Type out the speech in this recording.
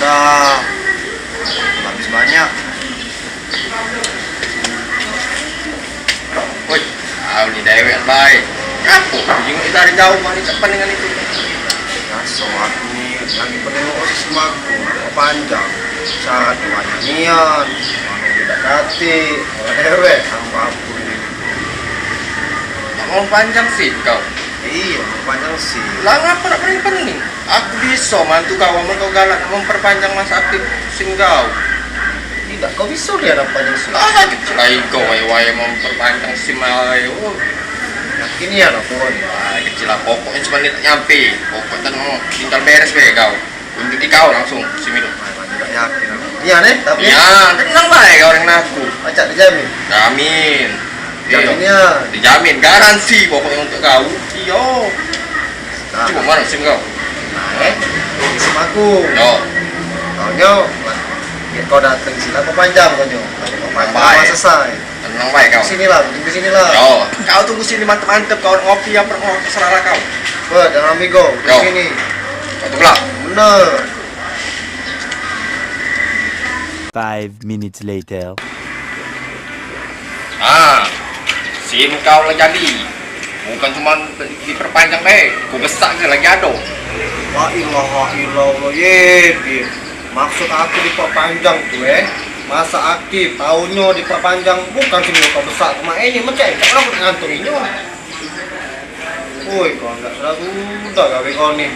udah habis banyak. Woi, kau ni dewek baik. Apa? Jenguk kita dari jauh mana cepat dengan itu. Ngaso aku nih lagi penengok osis maku panjang. Sangat banyak nian. Mau tidak kati, dewek sama aku nih. Tak mau panjang sih kau. Iya, panjang sih. Lah ngapa nak pening-pening? Aku bisa mantu kau, amal kau galak nak memperpanjang masa aktif SIM kau. Tidak, kau bisa dia ada panjang sih. Ah, kecil lagi kau, way memperpanjang SIM ayo. Yakin ya aku nih. Ah, kecil lah, pokoknya cuma ni tak nyampe. Pokok tak mau tinggal beres be kau. Untuk di kau langsung SIM itu. Tidak yakin aku. Iya nih, tapi Ya, tenang baik kau orang aku. acak dijamin. Jamin. Jaminnya. Dijamin, garansi pokoknya untuk kau. Iyo. Nah, Coba mana SIM kau? SIM aku. Yo, Kau kau datang sini aku panjang kau Kau panjang Baik. selesai. tenang baik kau. Sinilah, di sinilah. Yo, kau tunggu sini mantep-mantep kau ngopi apa mau terserah kau. Jangan amigo, di Yo. sini. Kau tunggu lah. Bener. 5 minutes later. Ah, SIM kau lah jadi. Bukan cuma diperpanjang deh, ku besar ke lagi ada. La ilaha illallah ye. Maksud aku diperpanjang tuh masa aktif tahunnya diperpanjang bukan sini kau besar kemainnya macam kenapa ngantunginnya. Woi, kau nggak sudah gawe kau nih.